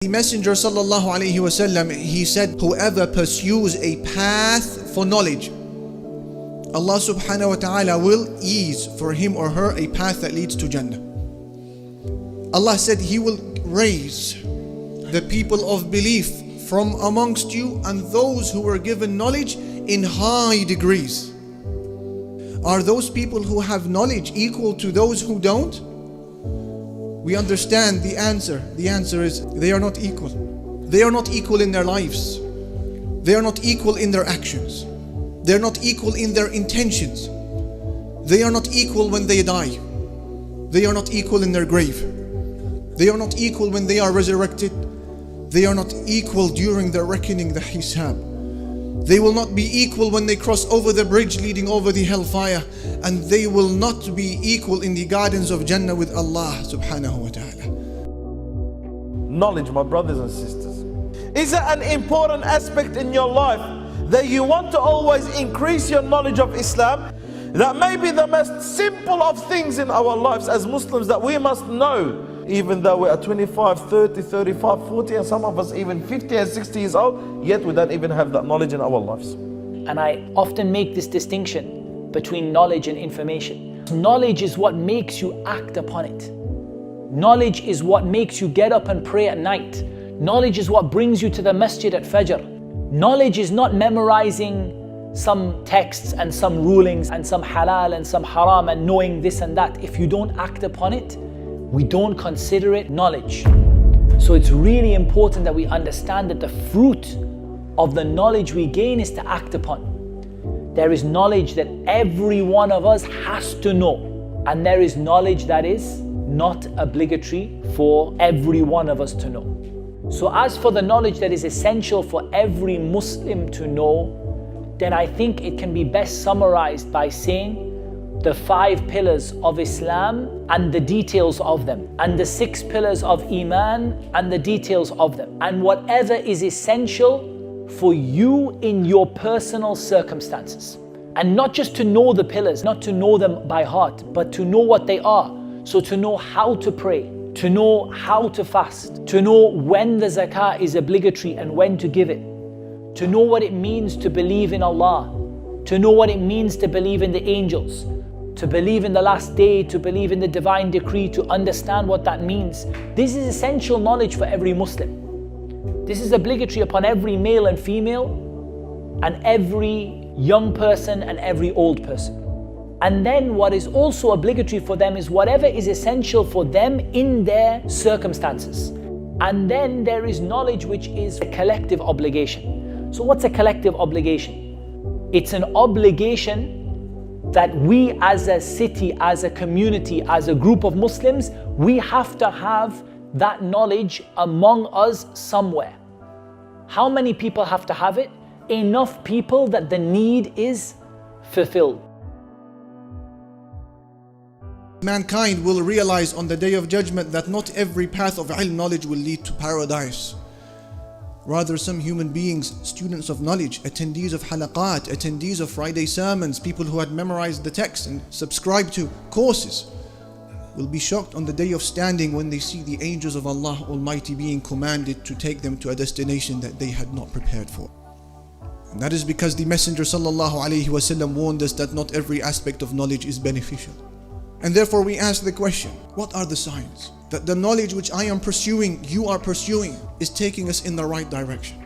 The Messenger sallallahu alaihi wasallam, he said, whoever pursues a path for knowledge, Allah subhanahu wa ta'ala will ease for him or her a path that leads to Jannah. Allah said He will raise the people of belief from amongst you and those who were given knowledge in high degrees. Are those people who have knowledge equal to those who don't? We understand the answer. The answer is they are not equal. They are not equal in their lives. They are not equal in their actions. They are not equal in their intentions. They are not equal when they die. They are not equal in their grave. They are not equal when they are resurrected. They are not equal during the reckoning, the hisab. They will not be equal when they cross over the bridge leading over the hellfire, and they will not be equal in the gardens of Jannah with Allah subhanahu wa ta'ala. Knowledge, my brothers and sisters, is it an important aspect in your life that you want to always increase your knowledge of Islam? That may be the most simple of things in our lives as Muslims that we must know, even though we are 25, 30, 35, 40, and some of us even 50 and 60 years old, yet we don't even have that knowledge in our lives. And I often make this distinction between knowledge and information. Knowledge is what makes you act upon it. Knowledge is what makes you get up and pray at night. Knowledge is what brings you to the masjid at Fajr. Knowledge is not memorizing some texts and some rulings and some halal and some haram and knowing this and that. If you don't act upon it, we don't consider it knowledge. So it's really important that we understand that the fruit of the knowledge we gain is to act upon. There is knowledge that every one of us has to know, and there is knowledge that is not obligatory for every one of us to know. So as for the knowledge that is essential for every Muslim to know, then I think it can be best summarized by saying the 5 pillars of Islam and the details of them, and the 6 pillars of Iman and the details of them, and whatever is essential for you in your personal circumstances. And not just to know the pillars, not to know them by heart, but to know what they are. So to know how to pray, to know how to fast, to know when the zakah is obligatory and when to give it, to know what it means to believe in Allah, to know what it means to believe in the angels, to believe in the last day, to believe in the divine decree, to understand what that means. This is essential knowledge for every Muslim. This is obligatory upon every male and female, and every young person and every old person. And then what is also obligatory for them is whatever is essential for them in their circumstances. And then there is knowledge which is a collective obligation. So what's a collective obligation? It's an obligation that we as a city, as a community, as a group of Muslims, we have to have that knowledge among us somewhere. How many people have to have it? Enough people that the need is fulfilled. Mankind will realize on the Day of Judgment that not every path of ilm knowledge will lead to paradise. Rather, some human beings, students of knowledge, attendees of halaqat, attendees of Friday sermons, people who had memorized the text and subscribed to courses, will be shocked on the day of standing when they see the angels of Allah Almighty being commanded to take them to a destination that they had not prepared for. And that is because the Messenger sallallahu alaihi wasallam warned us that not every aspect of knowledge is beneficial. And therefore we ask the question, what are the signs that the knowledge which I am pursuing, you are pursuing, is taking us in the right direction?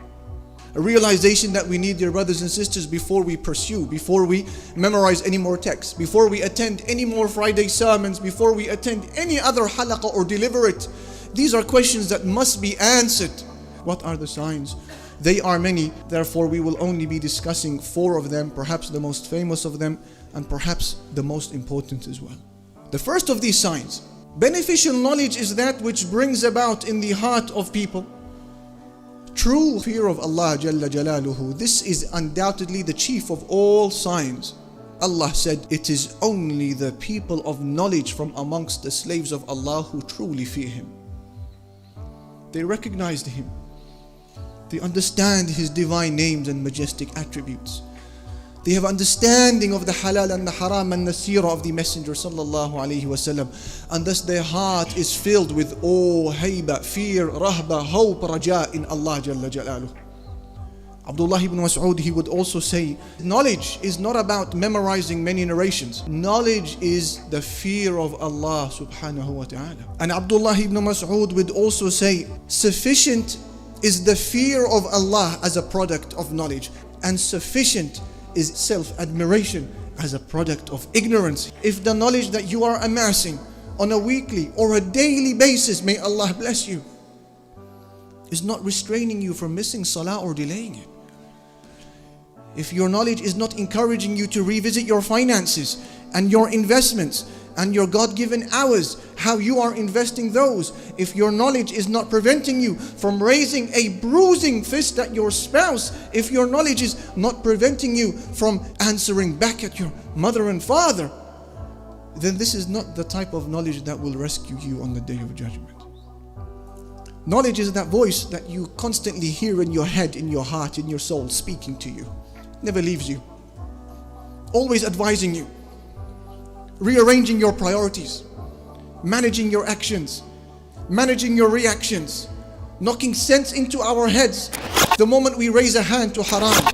A realization that we need, dear brothers and sisters, before we pursue, before we memorize any more texts, before we attend any more Friday sermons, before we attend any other halaqah or deliver it. These are questions that must be answered. What are the signs? They are many, therefore we will only be discussing 4 of them, perhaps the most famous of them, and perhaps the most important as well. The first of these signs, beneficial knowledge, is that which brings about in the heart of people true fear of Allah Jalla Jalaluhu. This is undoubtedly the chief of all signs. Allah said, it is only the people of knowledge from amongst the slaves of Allah who truly fear Him. They recognized Him. They understand His divine names and majestic attributes. They have understanding of the halal and the haram and the seerah of the Messenger sallallahu alaihi wasallam, and thus their heart is filled with awe, hayba, fear, rahba, hope, raja in Allah Jalla Jalaluh. Abdullah ibn Mas'ud, he would also say, knowledge is not about memorizing many narrations. Knowledge is the fear of Allah subhanahu wa ta'ala. And Abdullah ibn Mas'ud would also say, sufficient is the fear of Allah as a product of knowledge, and sufficient is self-admiration as a product of ignorance. If the knowledge that you are amassing on a weekly or a daily basis, may Allah bless you, is not restraining you from missing salah or delaying it. If your knowledge is not encouraging you to revisit your finances and your investments and your God-given hours, how you are investing those, if your knowledge is not preventing you from raising a bruising fist at your spouse, if your knowledge is not preventing you from answering back at your mother and father, then this is not the type of knowledge that will rescue you on the Day of Judgment. Knowledge is that voice that you constantly hear in your head, in your heart, in your soul, speaking to you. Never leaves you. Always advising you. Rearranging your priorities. Managing your actions. Managing your reactions. Knocking sense into our heads. The moment we raise a hand to haram,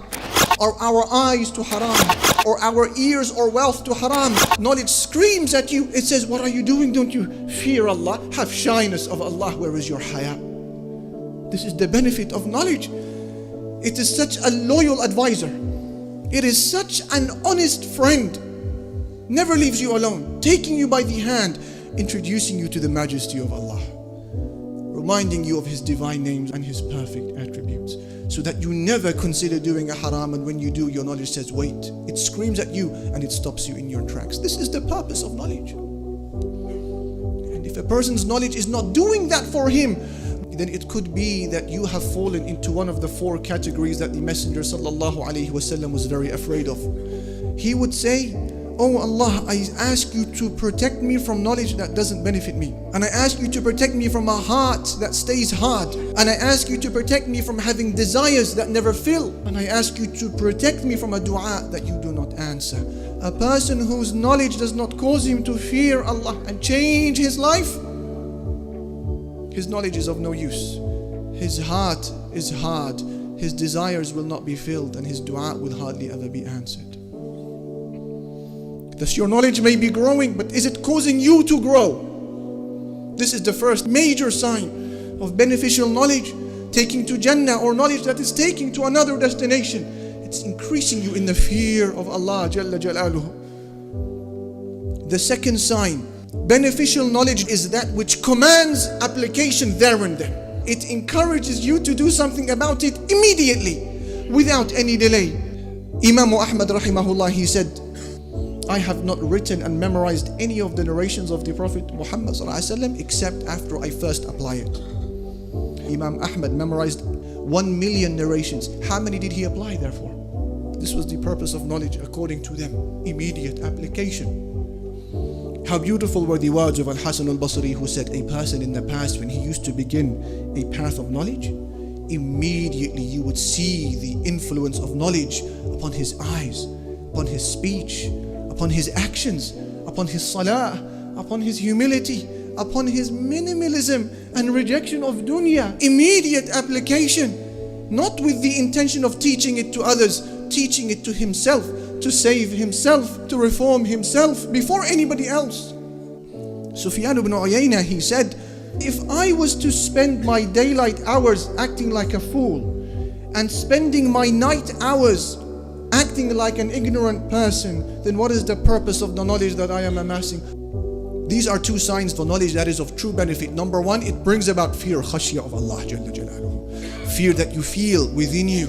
or our eyes to haram, or our ears or wealth to haram, knowledge screams at you. It says, what are you doing? Don't you fear Allah? Have shyness of Allah. Where is your haya? This is the benefit of knowledge. It is such a loyal advisor. It is such an honest friend. Never leaves you alone. Taking you by the hand, introducing you to the majesty of Allah. Reminding you of His divine names and His perfect attributes. So that you never consider doing a haram, and when you do, your knowledge says, wait. It screams at you and it stops you in your tracks. This is the purpose of knowledge. And if a person's knowledge is not doing that for him, then it could be that you have fallen into one of the four categories that the Messenger sallallahu alaihi wasallam was very afraid of. He would say, oh Allah, I ask you to protect me from knowledge that doesn't benefit me. And I ask you to protect me from a heart that stays hard. And I ask you to protect me from having desires that never fill. And I ask you to protect me from a dua that you do not answer. A person whose knowledge does not cause him to fear Allah and change his life, his knowledge is of no use. His heart is hard. His desires will not be filled, and his dua will hardly ever be answered. Thus your knowledge may be growing, but is it causing you to grow? This is the first major sign of beneficial knowledge taking to Jannah, or knowledge that is taking to another destination. It's increasing you in the fear of Allah Jalla Jalaluhu. The second sign, beneficial knowledge is that which commands application there and then. It encourages you to do something about it immediately, without any delay. Imam Ahmad rahimahullah, he said, I have not written and memorized any of the narrations of the Prophet Muhammad except after I first apply it. Imam Ahmad memorized 1 million narrations. How many did he apply therefore? This was the purpose of knowledge according to them. Immediate application. How beautiful were the words of Al-Hasan al-Basri, who said, a person in the past, when he used to begin a path of knowledge, immediately you would see the influence of knowledge upon his eyes, upon his speech, upon his actions, upon his salah, upon his humility, upon his minimalism and rejection of dunya. Immediate application, not with the intention of teaching it to others, teaching it to himself, to save himself, to reform himself before anybody else. Sufyan ibn Uyayna, he said, if I was to spend my daylight hours acting like a fool and spending my night hours acting like an ignorant person, then what is the purpose of the knowledge that I am amassing? These are two signs for knowledge that is of true benefit. Number one, it brings about fear, khashya of Allah Jalla Jalaluhu. Fear that you feel within you.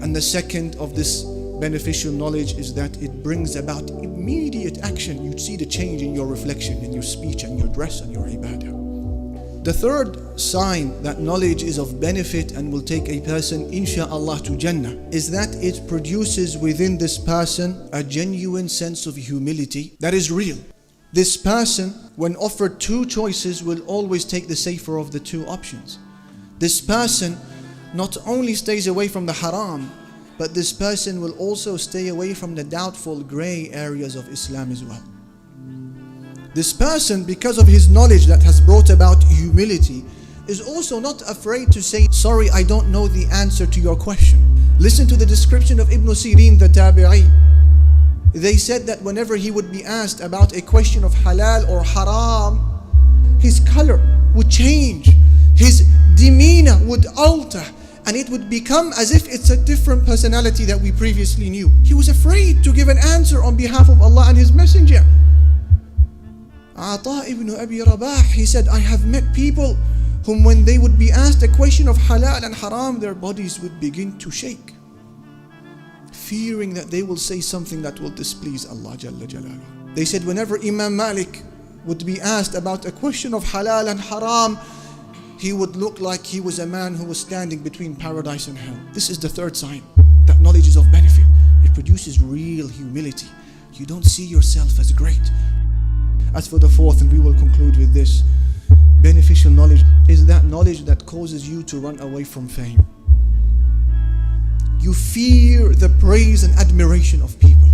And the second of this beneficial knowledge is that it brings about immediate action. You see the change in your reflection, in your speech and your dress and your ibadah. The third sign that knowledge is of benefit and will take a person insha'Allah to Jannah is that it produces within this person a genuine sense of humility that is real. This person, when offered two choices, will always take the safer of the two options. This person not only stays away from the haram, but this person will also stay away from the doubtful gray areas of Islam as well. This person, because of his knowledge that has brought about humility, is also not afraid to say, sorry, I don't know the answer to your question. Listen to the description of Ibn Sirin, the Tabi'i. They said that whenever he would be asked about a question of halal or haram, his color would change, his demeanor would alter, and it would become as if it's a different personality that we previously knew. He was afraid to give an answer on behalf of Allah and His Messenger. Ata ibn Abi Rabah, he said, I have met people whom when they would be asked a question of halal and haram, their bodies would begin to shake, fearing that they will say something that will displease Allah Jalla Jalaluhu. They said whenever Imam Malik would be asked about a question of halal and haram, he would look like he was a man who was standing between paradise and hell. This is the third sign that knowledge is of benefit. It produces real humility. You don't see yourself as great. As for the fourth, and we will conclude with this, beneficial knowledge is that knowledge that causes you to run away from fame. You fear the praise and admiration of people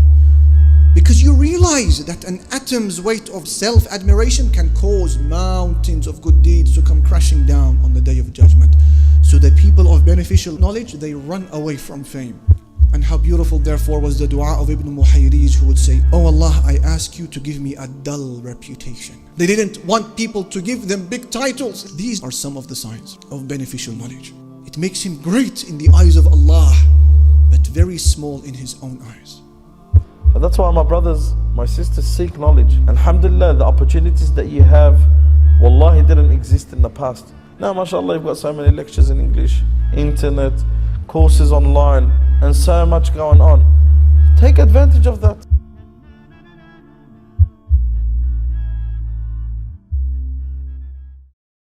because you realize that an atom's weight of self-admiration can cause mountains of good deeds to come crashing down on the day of judgment. So the people of beneficial knowledge, they run away from fame. And how beautiful therefore was the dua of Ibn Muhayriz, who would say, Oh Allah, I ask you to give me a dull reputation. They didn't want people to give them big titles. These are some of the signs of beneficial knowledge. It makes him great in the eyes of Allah, but very small in his own eyes. But that's why, my brothers, my sisters, seek knowledge. Alhamdulillah, the opportunities that you have, wallahi, didn't exist in the past. Now, mashallah, you've got so many lectures in English, internet, courses online, and so much going on. Take advantage of that.